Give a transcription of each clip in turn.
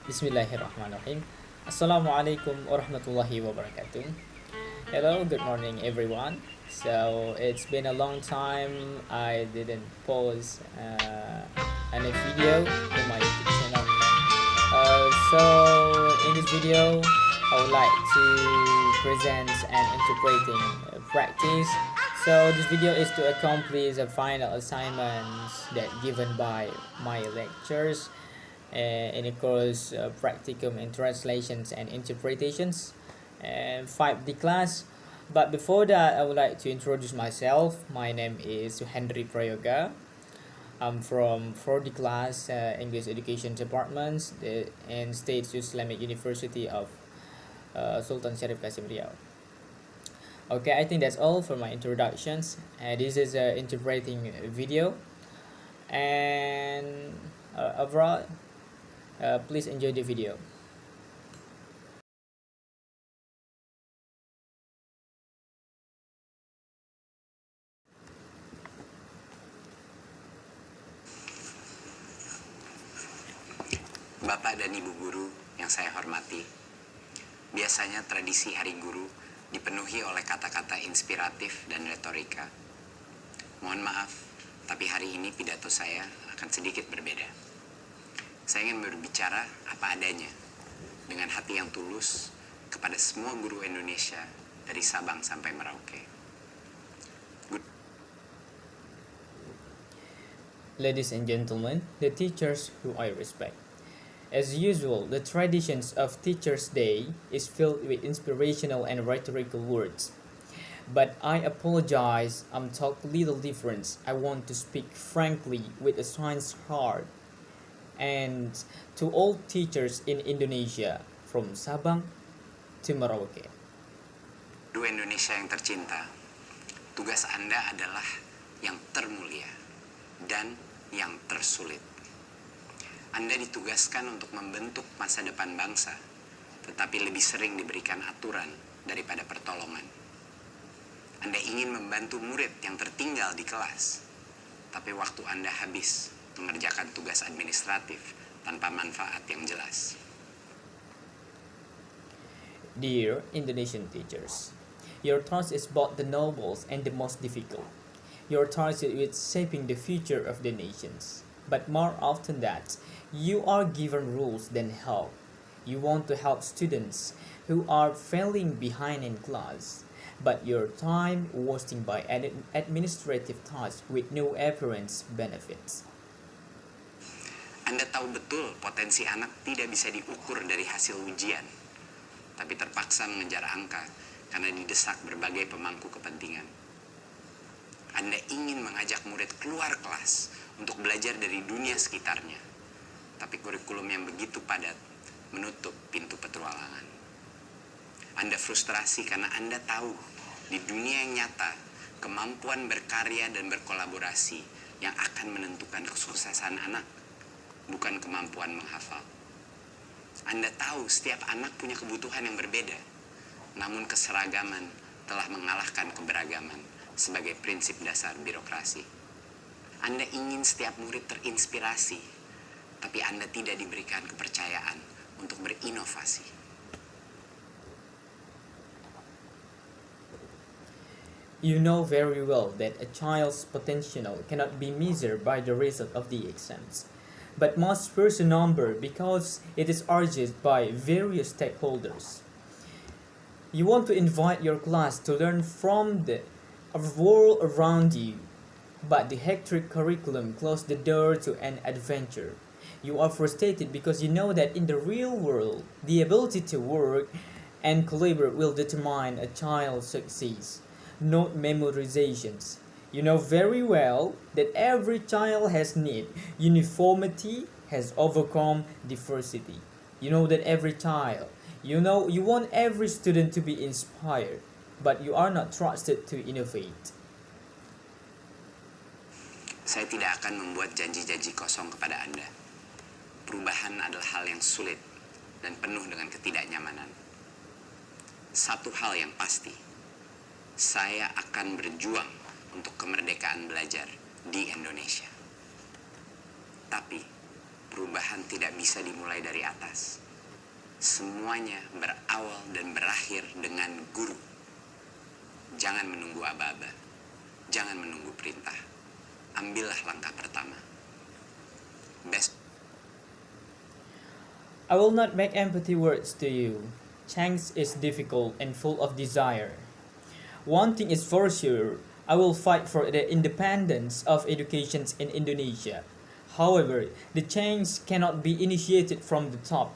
Bismillahirrahmanirrahim. Assalamualaikum warahmatullahi wabarakatuh. Hello, good morning everyone. So it's been a long time I didn't post any video in my YouTube channel. So in this video, I would like to present an interpreting practice. So this video is to accomplish the final assignments that given by my lectures in a course practicum in translations and interpretations and 5D class. But before that, I would like to introduce myself. My name is Henry Prayoga. I'm from 4D class English Education Department in State Islamic University of Sultan Syarif Qasim Riau. Okay, I think that's all for my introductions. This is an interpreting video, and overall, please enjoy the video. Bapak dan Ibu guru yang saya hormati, biasanya tradisi Hari Guru dipenuhi oleh kata-kata inspiratif dan retorika. Mohon maaf, tapi hari ini pidato saya akan sedikit berbeda. Saya ingin berbicara apa adanya, dengan hati yang tulus kepada semua guru Indonesia dari Sabang sampai Merauke. Ladies and gentlemen, the teachers who I respect. As usual, the traditions of Teachers' Day is filled with inspirational and rhetorical words. But I apologize, I'm talk little difference. I want to speak frankly with a science heart. And to all teachers in Indonesia, from Sabang to Merauke. Guru Indonesia yang tercinta, tugas Anda adalah yang termulia dan yang tersulit. Anda ditugaskan untuk membentuk masa depan bangsa, tetapi lebih sering diberikan aturan daripada pertolongan. Anda ingin membantu murid yang tertinggal di kelas, tapi waktu Anda habis mengerjakan tugas administratif tanpa manfaat yang jelas. Dear Indonesian teachers, your task is both the noblest and the most difficult. Your task is with shaping the future of the nations. But more often that, you are given rules than help. You want to help students who are falling behind in class, but your time wasting by administrative tasks with no apparent benefits. Anda tahu betul potensi anak tidak bisa diukur dari hasil ujian, tapi terpaksa mengejar angka karena didesak berbagai pemangku kepentingan. Anda ingin mengajak murid keluar kelas untuk belajar dari dunia sekitarnya, tapi kurikulum yang begitu padat menutup pintu petualangan. Anda frustrasi karena Anda tahu di dunia yang nyata, kemampuan berkarya dan berkolaborasi yang akan menentukan kesuksesan anak, bukan kemampuan menghafal. Anda tahu setiap anak punya kebutuhan yang berbeda, namun keseragaman telah mengalahkan keberagaman sebagai prinsip dasar birokrasi. Anda ingin setiap murid terinspirasi, tapi Anda tidak diberikan kepercayaan untuk berinovasi. You know very well that a child's potential cannot be measured by the result of the exams, but must first number because it is urged by various stakeholders. You want to invite your class to learn from the world around you, but the hectic curriculum closed the door to an adventure. You are frustrated because you know that in the real world, the ability to work and collaborate will determine a child's success, not memorizations. You know very well that every child has need. Uniformity has overcome diversity. You know that every child, you want every student to be inspired, but you are not trusted to innovate. Saya tidak akan membuat janji-janji kosong kepada Anda. Perubahan adalah hal yang sulit dan penuh dengan ketidaknyamanan. Satu hal yang pasti, saya akan berjuang untuk kemerdekaan belajar di Indonesia. Tapi perubahan tidak bisa dimulai dari atas. Semuanya berawal dan berakhir dengan guru. Jangan menunggu aba-aba. Jangan menunggu perintah. Ambillah langkah pertama. Best. I will not make empty words to you. Change is difficult and full of desire. One thing is for sure, I will fight for the independence of education in Indonesia. However, the change cannot be initiated from the top.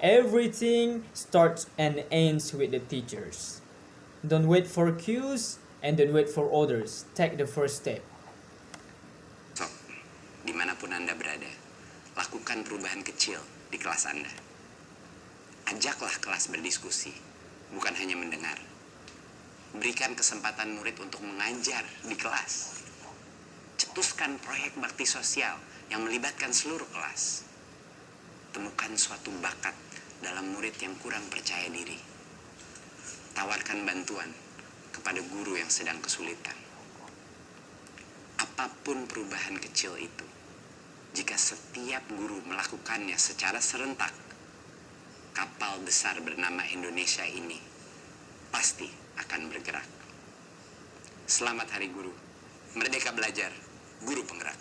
Everything starts and ends with the teachers. Don't wait for cues and don't wait for others. Take the first step. So, dimanapun Anda berada, lakukan perubahan kecil di kelas Anda. Ajaklah kelas berdiskusi, bukan hanya mendengar. Berikan kesempatan murid untuk mengajar di kelas. Cetuskan proyek bakti sosial yang melibatkan seluruh kelas. Temukan suatu bakat dalam murid yang kurang percaya diri. Tawarkan bantuan kepada guru yang sedang kesulitan. Apapun perubahan kecil itu, jika setiap guru melakukannya secara serentak, kapal besar bernama Indonesia ini pasti akan bergerak. Selamat Hari Guru. Merdeka belajar, guru penggerak.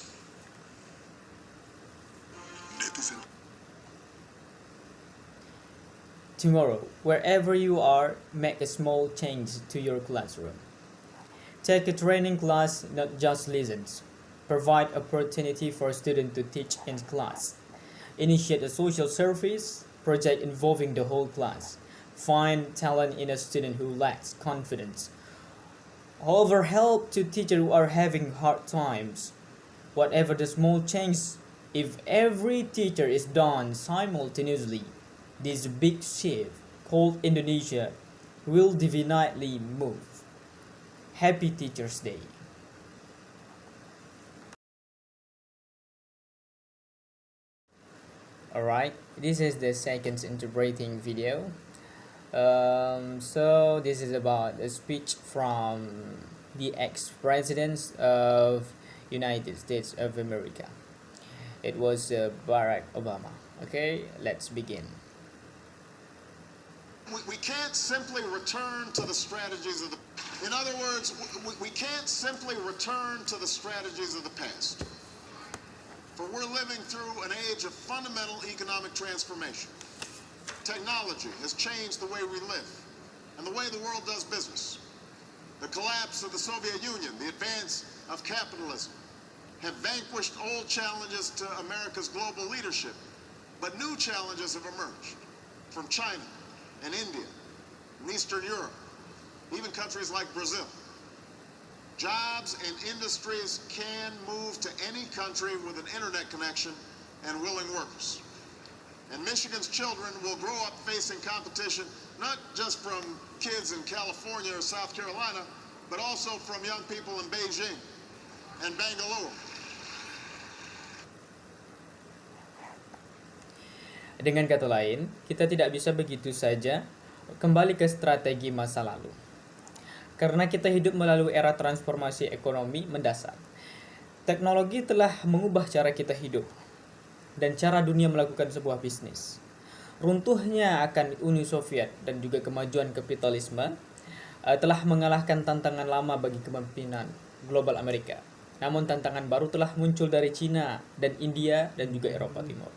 Tomorrow, wherever you are, make a small change to your classroom. Take a training class, not just lessons. Provide opportunity for students to teach in class. Initiate a social service project involving the whole class. Find talent in a student who lacks confidence. Offer help to teachers who are having hard times. Whatever the small change, if every teacher is done simultaneously, this big shift called Indonesia will definitely move. Happy Teachers Day. Alright, this is the second interpreting video. So this is about a speech from the ex-president of United States of America. It was Barack Obama. Okay, let's begin. We can't simply return to the strategies of the... In other words, we can't simply return to the strategies of the past. For we're living through an age of fundamental economic transformation. Technology has changed the way we live and the way the world does business. The collapse of the Soviet Union, the advance of capitalism, have vanquished old challenges to America's global leadership, but new challenges have emerged from China and India and Eastern Europe, even countries like Brazil. Jobs and industries can move to any country with an internet connection and willing workers. And Michigan's children will grow up facing competition not just from kids in California or South Carolina, but also from young people in Beijing and Bangalore. Dengan kata lain, kita tidak bisa begitu saja kembali ke strategi masa lalu. Karena kita hidup melalui era transformasi ekonomi mendasar. Teknologi telah mengubah cara kita hidup dan cara dunia melakukan sebuah bisnis. Runtuhnya akan Uni Soviet dan juga kemajuan kapitalisme telah mengalahkan tantangan lama bagi kepemimpinan global Amerika. Namun tantangan baru telah muncul dari Cina dan India dan juga Eropa Timur.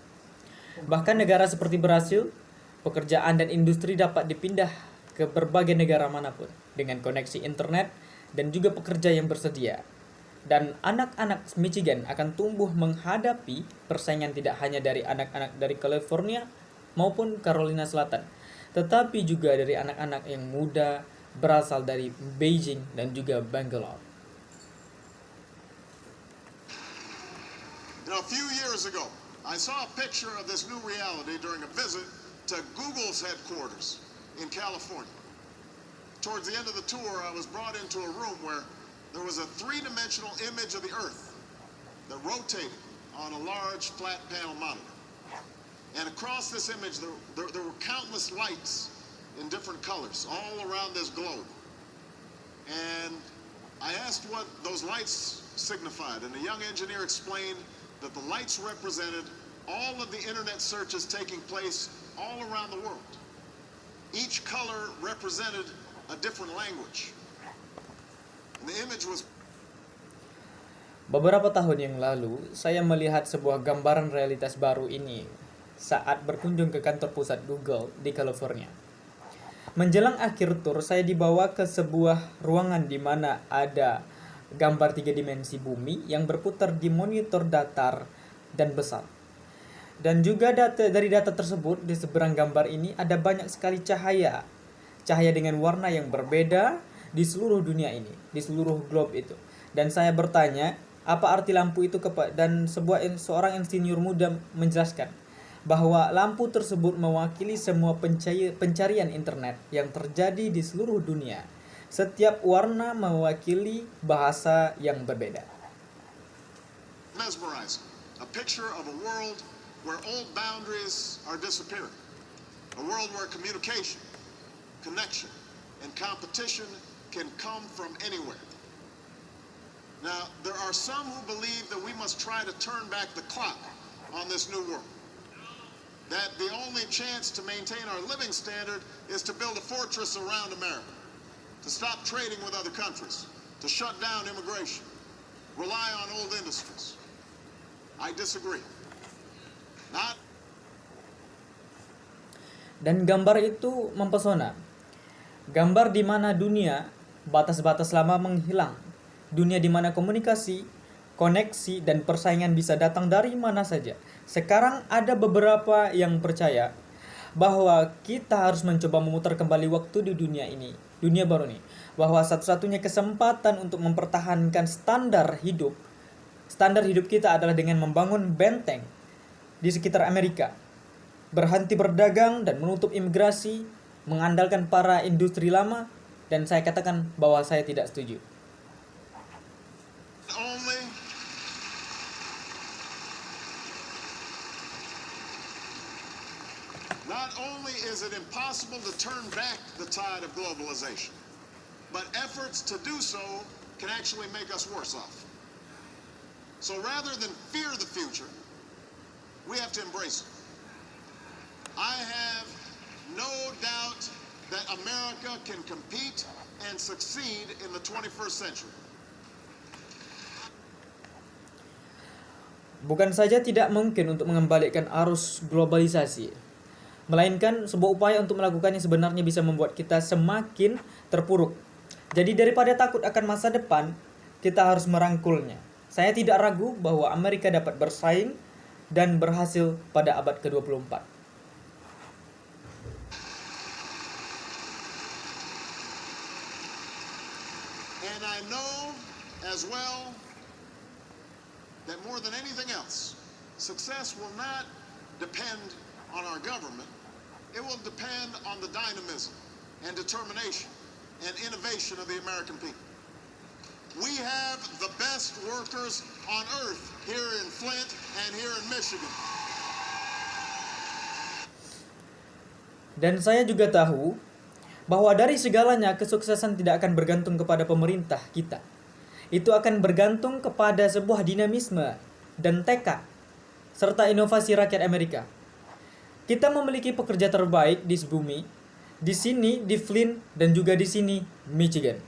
Bahkan negara seperti Brasil, pekerjaan dan industri dapat dipindah ke berbagai negara manapun dengan koneksi internet dan juga pekerja yang bersedia. Dan anak-anak Michigan akan tumbuh menghadapi persaingan tidak hanya dari anak-anak dari California maupun Carolina Selatan, tetapi juga dari anak-anak yang muda berasal dari Beijing dan juga Bangalore. A few years ago, I saw a picture of this new reality during a visit to Google's headquarters in California. Towards the end of the tour, I was brought into a room where there was a three-dimensional image of the Earth that rotated on a large flat panel monitor. And across this image, there were countless lights in different colors all around this globe. And I asked what those lights signified, and a young engineer explained that the lights represented all of the internet searches taking place all around the world. Each color represented a different language. And the image was Beberapa tahun yang lalu, saya melihat sebuah gambaran realitas baru ini saat berkunjung ke kantor pusat Google di California. Menjelang akhir tur, saya dibawa ke sebuah ruangan di mana ada gambar 3 dimensi bumi yang berputar di monitor datar dan besar. Dan juga dari data tersebut, di seberang gambar ini ada banyak sekali cahaya. Cahaya dengan warna yang berbeda di seluruh dunia ini, di seluruh globe itu. Dan saya bertanya, apa arti lampu itu dan seorang insinyur muda menjelaskan bahwa lampu tersebut mewakili semua pencarian internet yang terjadi di seluruh dunia. Setiap warna mewakili bahasa yang berbeda. mesmerizing. A picture of a world where old boundaries are disappearing. A world where communication, connection, and competition can come from anywhere. Now, there are some who believe that we must try to turn back the clock on this new world. That the only chance to maintain our living standard is to build a fortress around America, to stop trading with other countries, to shut down immigration, rely on old industries. I disagree. Dan gambar itu mempesona. Gambar di mana dunia, batas-batas lama menghilang. Dunia di mana komunikasi, koneksi, dan persaingan bisa datang dari mana saja. Sekarang ada beberapa yang percaya bahwa kita harus mencoba memutar kembali waktu di dunia ini, dunia baru ini. Bahwa satu-satunya kesempatan untuk mempertahankan standar hidup kita adalah dengan membangun benteng di sekitar Amerika, berhenti berdagang dan menutup imigrasi, mengandalkan para industri lama, dan saya katakan bahwa saya tidak setuju. Not only is it impossible to turn back the tide of globalization, but efforts to do so can actually make us worse off. So rather than fear the future, we have to embrace it. I have no doubt that America can compete and succeed in the 21st century. Bukan saja tidak mungkin untuk mengembalikan arus globalisasi, melainkan sebuah upaya untuk melakukannya sebenarnya bisa membuat kita semakin terpuruk. Jadi daripada takut akan masa depan, kita harus merangkulnya. Saya tidak ragu bahwa Amerika dapat bersaing dan berhasil pada abad ke-24. And I know as well that more than anything else, success will not depend on our government. It will depend on the dynamism and determination and innovation of the American people. We have the best workers on earth here in Flint and here in Michigan. Dan saya juga tahu bahwa dari segalanya kesuksesan tidak akan bergantung kepada pemerintah kita. Itu akan bergantung kepada sebuah dinamisme dan tekad serta inovasi rakyat Amerika. Kita memiliki pekerja terbaik di bumi, di sini di Flint dan juga di sini Michigan.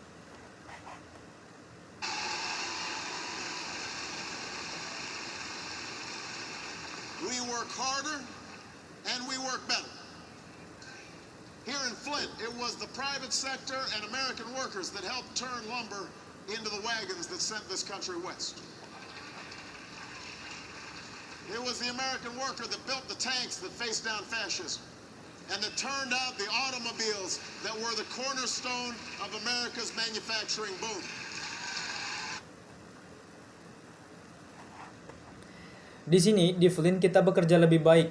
We work harder and we work better. Here in Flint, it was the private sector and American workers that helped turn lumber into the wagons that sent this country west. It was the American worker that built the tanks that faced down fascism and that turned out the automobiles that were the cornerstone of America's manufacturing boom. Di sini, di Flint, kita bekerja lebih baik.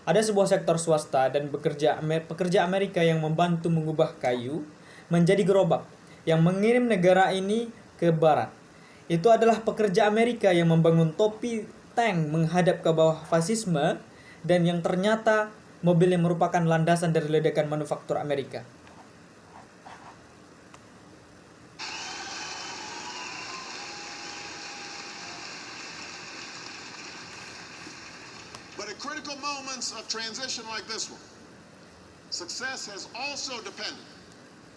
Ada sebuah sektor swasta dan pekerja Amerika yang membantu mengubah kayu menjadi gerobak yang mengirim negara ini ke barat. Itu adalah pekerja Amerika yang membangun topi tank menghadap ke bawah fasisme dan yang ternyata mobil yang merupakan landasan dari ledakan manufaktur Amerika. mission like this one, success has also depended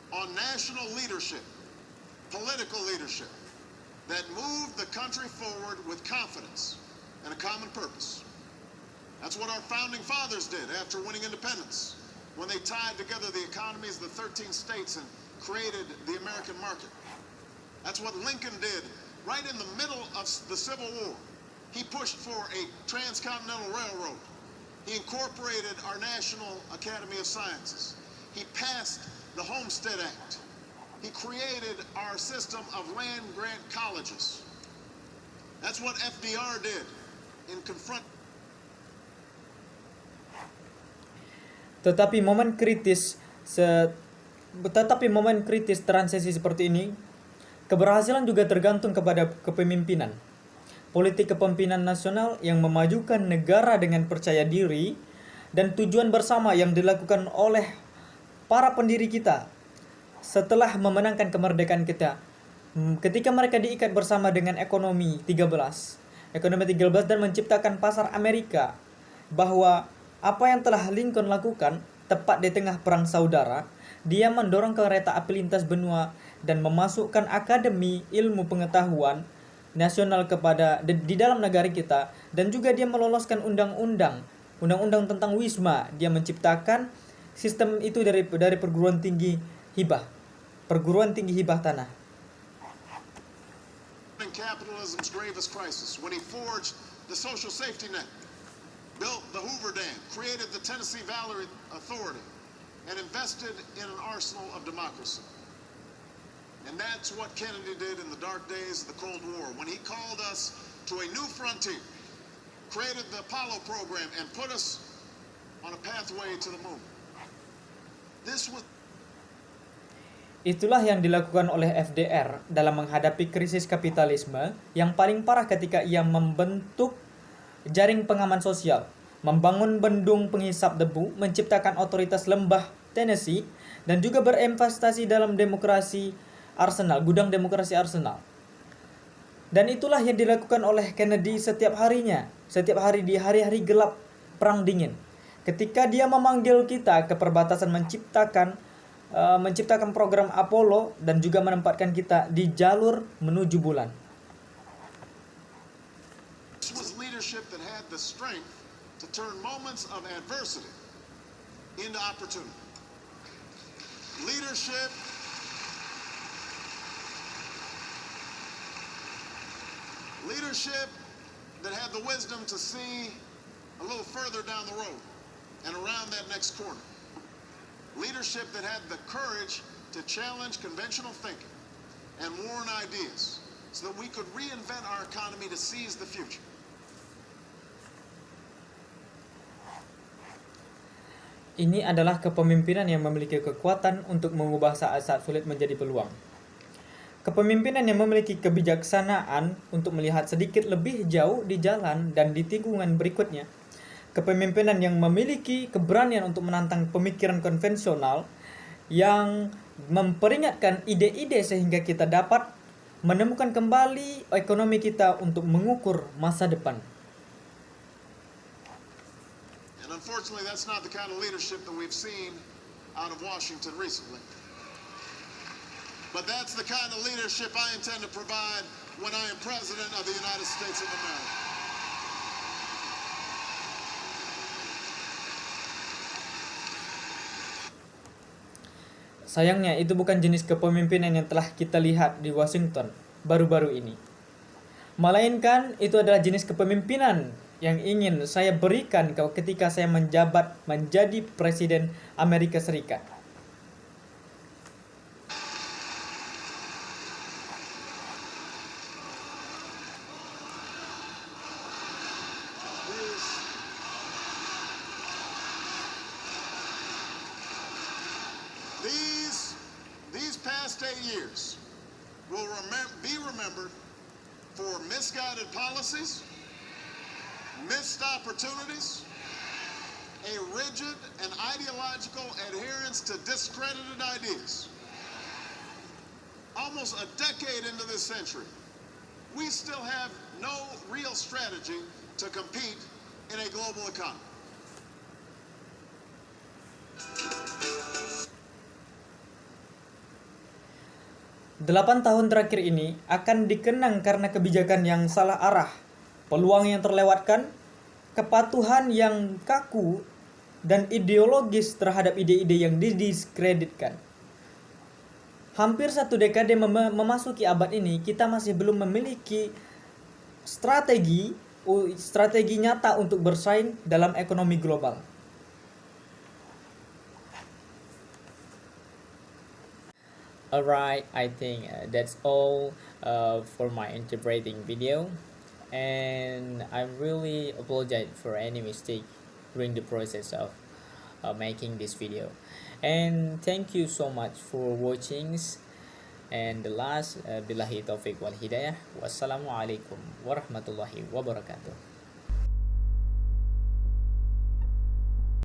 on national leadership, political leadership, that moved the country forward with confidence and a common purpose. That's what our founding fathers did after winning independence, when they tied together the economies of the 13 states and created the American market. That's what Lincoln did right in the middle of the Civil War. He pushed for a transcontinental railroad. He incorporated our National Academy of Sciences. He passed the Homestead Act. He created our system of land-grant colleges. That's what FDR did in confront. Tetapi momen kritis transisi seperti ini, keberhasilan juga tergantung kepada kepemimpinan. Politik kepemimpinan nasional yang memajukan negara dengan percaya diri dan tujuan bersama yang dilakukan oleh para pendiri kita setelah memenangkan kemerdekaan kita. Ketika mereka diikat bersama dengan ekonomi 13 dan menciptakan pasar Amerika, bahwa apa yang telah Lincoln lakukan tepat di tengah perang saudara, dia mendorong kereta api lintas benua dan memasukkan akademi ilmu pengetahuan nasional di dalam negara kita, dan juga dia meloloskan undang-undang tentang Wisma. Dia menciptakan sistem itu dari perguruan tinggi hibah tanah. In capitalism's gravest crisis, when he forged the social safety net, built the Hoover Dam, created the Tennessee Valley Authority, and invested in an arsenal of democracy. And that's what Kennedy did in the dark days of the Cold War, when he called us to a new frontier, created the Apollo program, and put us on a pathway to the moon. Itulah yang dilakukan oleh FDR dalam menghadapi krisis kapitalisme yang paling parah ketika ia membentuk jaring pengaman sosial, membangun bendung penghisap debu, menciptakan otoritas lembah Tennessee, dan juga berinvestasi dalam gudang demokrasi Arsenal. Dan itulah yang dilakukan oleh Kennedy setiap hari di hari-hari gelap Perang Dingin. Ketika dia memanggil kita ke perbatasan menciptakan program Apollo dan juga menempatkan kita di jalur menuju bulan. This was leadership that had the strength to turn moments of adversity into opportunity. Leadership that had the wisdom to see a little further down the road and around that next corner. Leadership that had the courage to challenge conventional thinking and worn ideas so that we could reinvent our economy to seize the future. Ini adalah kepemimpinan yang memiliki kekuatan untuk mengubah saat-saat sulit menjadi peluang. Kepemimpinan yang memiliki kebijaksanaan untuk melihat sedikit lebih jauh di jalan dan di tikungan berikutnya. Kepemimpinan yang memiliki keberanian untuk menantang pemikiran konvensional yang memperingatkan ide-ide sehingga kita dapat menemukan kembali ekonomi kita untuk mengukur masa depan. And unfortunately, that's not the kind of leadership that we've seen out of Washington recently. But that's the kind of leadership I intend to provide when I am President of the United States of America. Sayangnya itu bukan jenis kepemimpinan yang telah kita lihat di Washington baru-baru ini. Melainkan itu adalah jenis kepemimpinan yang ingin saya berikan ketika saya menjabat menjadi Presiden Amerika Serikat. These past 8 years will be remembered for misguided policies, missed opportunities, a rigid and ideological adherence to discredited ideas. Almost a decade into this century, we still have no real strategy to compete in a global economy. 8 tahun terakhir ini akan dikenang karena kebijakan yang salah arah, peluang yang terlewatkan, kepatuhan yang kaku, dan ideologis terhadap ide-ide yang didiskreditkan. Hampir satu dekade memasuki abad ini, kita masih belum memiliki strategi nyata untuk bersaing dalam ekonomi global. Alright, I think that's all for my interpreting video, and I really apologize for any mistake during the process of making this video. And thank you so much for watching. And the last, billahi taufiq wal hidayah. Wassalamualaikum warahmatullahi wabarakatuh.